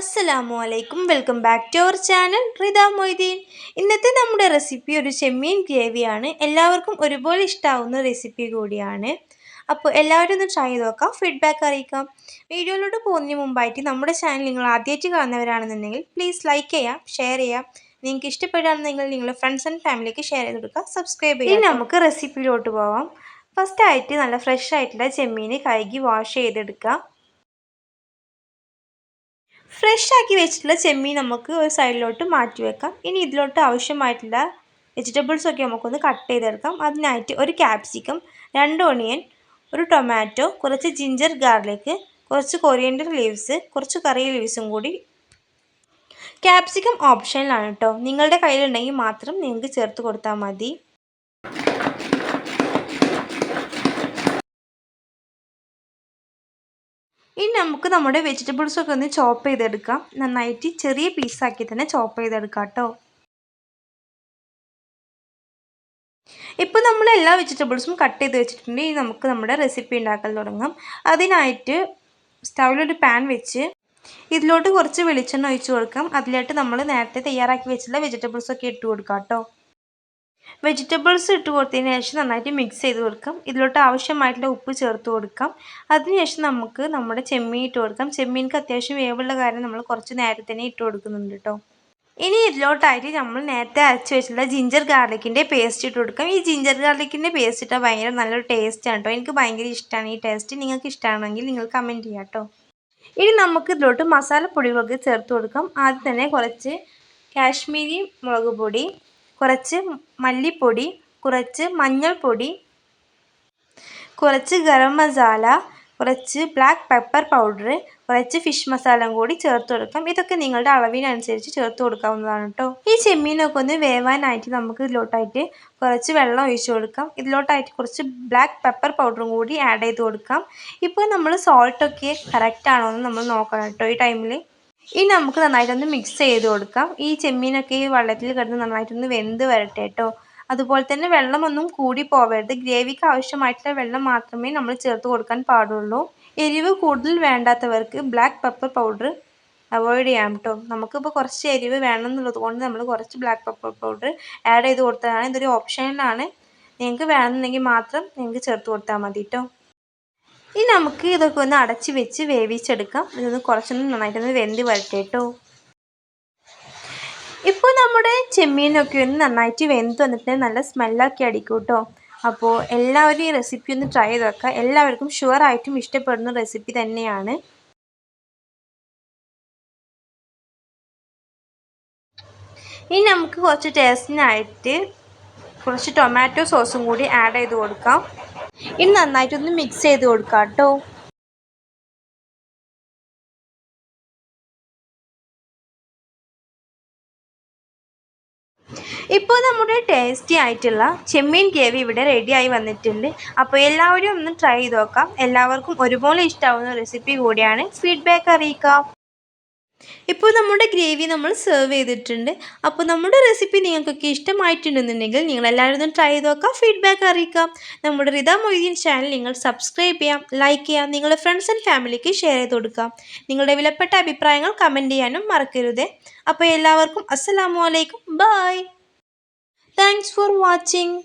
അസ്സലാമു അലൈക്കും. Welcome back to our channel Rida Moideen. ഇന്നത്തെ നമ്മുടെ റെസിപ്പി ഒരു ചെമ്മീൻ ഗ്രേവിയാണ്. എല്ലാവർക്കും ഒരുപോലെ ഇഷ്ടമാവുന്ന റെസിപ്പി കൂടിയാണ്. അപ്പോൾ എല്ലാവരും ഒന്ന് ട്രൈ ചെയ്ത് നോക്കാം, ഫീഡ്ബാക്ക് അറിയിക്കാം. വീഡിയോയിലോട്ട് പോകുന്നതിന് മുമ്പായിട്ട് നമ്മുടെ ചാനൽ നിങ്ങൾ ആദ്യമായിട്ട് കാണുന്നവരാണെന്നുണ്ടെങ്കിൽ പ്ലീസ് ലൈക്ക് ചെയ്യാം, ഷെയർ ചെയ്യാം. നിങ്ങൾക്ക് ഇഷ്ടപ്പെടുകയാണെന്നുണ്ടെങ്കിൽ നിങ്ങളുടെ ഫ്രണ്ട്സ് ആൻഡ് ഫാമിലിക്ക് ഷെയർ ചെയ്ത് കൊടുക്കുക, സബ്സ്ക്രൈബ് ചെയ്യാം. ഇനി നമുക്ക് റെസിപ്പിയിലോട്ട് പോവാം. ഫസ്റ്റായിട്ട് നല്ല ഫ്രഷ് ആയിട്ടുള്ള ചെമ്മീൻ കഴുകി വാഷ് ചെയ്തെടുക്കുക. ഫ്രഷ് ആക്കി വെച്ചിട്ടുള്ള ചെമ്മീൻ നമുക്ക് ഒരു സൈഡിലോട്ട് മാറ്റി വെക്കാം. ഇനി ഇതിലോട്ട് ആവശ്യമായിട്ടുള്ള വെജിറ്റബിൾസൊക്കെ നമുക്കൊന്ന് കട്ട് ചെയ്തെടുക്കാം. അതിനായിട്ട് ഒരു ക്യാപ്സിക്കം, 2 ഒണിയൻ, ഒരു ടൊമാറ്റോ, കുറച്ച് ജിഞ്ചർ ഗാർലിക്, കുറച്ച് കൊറിയൻഡർ ലീവ്സ്, കുറച്ച് കറി ലീവ്സും കൂടി. ക്യാപ്സിക്കം ഓപ്ഷനിലാണ് കേട്ടോ, നിങ്ങളുടെ കയ്യിലുണ്ടെങ്കിൽ മാത്രം നിങ്ങൾക്ക് ചേർത്ത് കൊടുത്താൽ മതി. ഇനി നമുക്ക് നമ്മുടെ വെജിറ്റബിൾസൊക്കെ ഒന്ന് ചോപ്പ് ചെയ്തെടുക്കാം. നന്നായിട്ട് ചെറിയ പീസാക്കി തന്നെ ചോപ്പ് ചെയ്തെടുക്കാം കേട്ടോ. ഇപ്പോൾ നമ്മൾ എല്ലാ വെജിറ്റബിൾസും കട്ട് ചെയ്ത് വെച്ചിട്ടുണ്ട്. ഇനി നമുക്ക് നമ്മുടെ റെസിപ്പി ഉണ്ടാക്കാൻ തുടങ്ങാം. അതിനായിട്ട് സ്റ്റൗവിലൊരു പാൻ വെച്ച് ഇതിലോട്ട് കുറച്ച് വെളിച്ചെണ്ണ ഒഴിച്ച് കൊടുക്കാം. അതിലോട്ട് നമ്മൾ നേരത്തെ തയ്യാറാക്കി വെച്ചിട്ടുള്ള വെജിറ്റബിൾസൊക്കെ ഇട്ട് കൊടുക്കാം കേട്ടോ. വെജിറ്റബിൾസ് ഇട്ട് കൊടുത്തതിന് ശേഷം നന്നായിട്ട് മിക്സ് ചെയ്ത് കൊടുക്കാം. ഇതിലോട്ട് ആവശ്യമായിട്ടുള്ള ഉപ്പ് ചേർത്ത് കൊടുക്കാം. അതിനുശേഷം നമുക്ക് നമ്മുടെ ചെമ്മീൻ ഇട്ട് കൊടുക്കാം. ചെമ്മീൻക്ക് അത്യാവശ്യം വേവുള്ള കാരണം നമ്മൾ കുറച്ച് നേരത്തെ തന്നെ ഇട്ട് കൊടുക്കുന്നുണ്ട് കേട്ടോ. ഇനി ഇതിലോട്ടായിട്ട് നമ്മൾ നേരത്തെ അരച്ച് വെച്ചിട്ടുള്ള ജിഞ്ചർ ഗാർലിക്കിൻ്റെ പേസ്റ്റ് ഇട്ട് കൊടുക്കാം. ഈ ജിഞ്ചർ ഗാർലിക്കിൻ്റെ പേസ്റ്റ് ഇട്ടാൽ ഭയങ്കര നല്ലൊരു ടേസ്റ്റാണ് കേട്ടോ. എനിക്ക് ഭയങ്കര ഇഷ്ടമാണ് ഈ ടേസ്റ്റ്. നിങ്ങൾക്ക് ഇഷ്ടമാണെങ്കിൽ നിങ്ങൾ കമൻറ്റ് ചെയ്യാം കേട്ടോ. ഇനി നമുക്ക് ഇതിലോട്ട് മസാലപ്പൊടികളൊക്കെ ചേർത്ത് കൊടുക്കാം. ആദ്യം തന്നെ കുറച്ച് കാശ്മീരി മുളക് പൊടി, കുറച്ച് മല്ലിപ്പൊടി, കുറച്ച് മഞ്ഞൾപ്പൊടി, കുറച്ച് ഗരം മസാല, കുറച്ച് ബ്ലാക്ക് പെപ്പർ പൗഡർ, കുറച്ച് ഫിഷ് മസാലയും കൂടി ചേർത്ത് കൊടുക്കാം. ഇതൊക്കെ നിങ്ങളുടെ അളവിനനുസരിച്ച് ചേർത്ത് കൊടുക്കാവുന്നതാണ് കേട്ടോ. ഈ ചെമ്മീനൊക്കെ ഒന്ന് വേവാനായിട്ട് നമുക്ക് ഇതിലോട്ടായിട്ട് കുറച്ച് വെള്ളം ഒഴിച്ച് കൊടുക്കാം. ഇതിലോട്ടായിട്ട് കുറച്ച് ബ്ലാക്ക് പെപ്പർ പൗഡറും കൂടി ആഡ് ചെയ്ത് കൊടുക്കാം. ഇപ്പോൾ നമ്മൾ സോൾട്ടൊക്കെ കറക്റ്റ് ആണോ എന്ന് നമ്മൾ നോക്കണം കേട്ടോ ഈ ടൈമിൽ. ഇനി നമുക്ക് നന്നായിട്ടൊന്ന് മിക്സ് ചെയ്ത് കൊടുക്കാം. ഈ ചെമ്മീനൊക്കെ ഈ വെള്ളത്തിൽ കിടന്ന് നന്നായിട്ടൊന്ന് വെന്ത് വരട്ടെ കേട്ടോ. അതുപോലെ തന്നെ വെള്ളമൊന്നും കൂടി പോവരുത്. ഗ്രേവിക്ക് ആവശ്യമായിട്ടുള്ള വെള്ളം മാത്രമേ നമ്മൾ ചേർത്ത് കൊടുക്കാൻ പാടുള്ളൂ. എരിവ് കൂടുതൽ വേണ്ടാത്തവർക്ക് ബ്ലാക്ക് പെപ്പർ പൗഡർ അവോയ്ഡ് ചെയ്യാം കേട്ടോ. നമുക്കിപ്പോൾ കുറച്ച് എരിവ് വേണമെന്നുള്ളത് കൊണ്ട് നമ്മൾ കുറച്ച് ബ്ലാക്ക് പെപ്പർ പൗഡർ ആഡ് ചെയ്ത് കൊടുത്തതാണ്. ഇതൊരു ഓപ്ഷനിലാണ്, നിങ്ങൾക്ക് വേണമെന്നുണ്ടെങ്കിൽ മാത്രം നിങ്ങൾക്ക് ചേർത്ത് കൊടുത്താൽ മതി കേട്ടോ. ഇനി നമുക്ക് ഇതൊക്കെ ഒന്ന് അടച്ച് വെച്ച് വേവിച്ചെടുക്കാം. ഇതൊന്ന് കുറച്ചൊന്ന് നന്നായിട്ടൊന്ന് വെന്ത് വരട്ടെ കേട്ടോ. ഇപ്പോൾ നമ്മുടെ ചെമ്മീനൊക്കെ ഒന്ന് നന്നായിട്ട് വെന്ത് വന്നിട്ട് നല്ല സ്മെല്ലൊക്കെ അടിക്കും കേട്ടോ. അപ്പോൾ എല്ലാവരും ഈ റെസിപ്പി ഒന്ന് ട്രൈ ചെയ്ത് വെക്കുക. എല്ലാവർക്കും ഷുവറായിട്ടും ഇഷ്ടപ്പെടുന്ന റെസിപ്പി തന്നെയാണ്. ഇനി നമുക്ക് കുറച്ച് ടേസ്റ്റിനായിട്ട് കുറച്ച് ടൊമാറ്റോ സോസും കൂടി ആഡ് ചെയ്ത് കൊടുക്കാം. ഇനി നന്നായിട്ടൊന്ന് മിക്സ് ചെയ്ത് കൊടുക്കാം കേട്ടോ. ഇപ്പോൾ നമ്മുടെ ടേസ്റ്റി ആയിട്ടുള്ള ചെമ്മീൻ ഗ്രേവി ഇവിടെ റെഡിയായി വന്നിട്ടുണ്ട്. അപ്പോൾ എല്ലാവരും ഒന്ന് ട്രൈ ചെയ്ത് നോക്കാം. എല്ലാവർക്കും ഒരുപോലെ ഇഷ്ടമാവുന്ന റെസിപ്പി കൂടിയാണ്. ഫീഡ്ബാക്ക് അറിയിക്കാം. ഇപ്പോൾ നമ്മുടെ ഗ്രേവി നമ്മൾ സെർവ് ചെയ്തിട്ടുണ്ട്. അപ്പോൾ നമ്മുടെ റെസിപ്പി നിങ്ങൾക്കൊക്കെ ഇഷ്ടമായിട്ടുണ്ടെന്നുണ്ടെങ്കിൽ നിങ്ങളെല്ലാവരും ഒന്ന് ട്രൈ ചെയ്ത് നോക്കാം, ഫീഡ്ബാക്ക് അറിയിക്കാം. നമ്മുടെ റിദ മൊയ്തീൻ ചാനൽ നിങ്ങൾ സബ്സ്ക്രൈബ് ചെയ്യാം, ലൈക്ക് ചെയ്യാം, നിങ്ങളുടെ ഫ്രണ്ട്സ് ആൻഡ് ഫാമിലിക്ക് ഷെയർ ചെയ്ത് കൊടുക്കാം. നിങ്ങളുടെ വിലപ്പെട്ട അഭിപ്രായങ്ങൾ കമൻറ്റ് ചെയ്യാനും മറക്കരുത്. അപ്പോൾ എല്ലാവർക്കും അസ്സലാമു അലൈക്കും, ബൈ. Thanks for watching.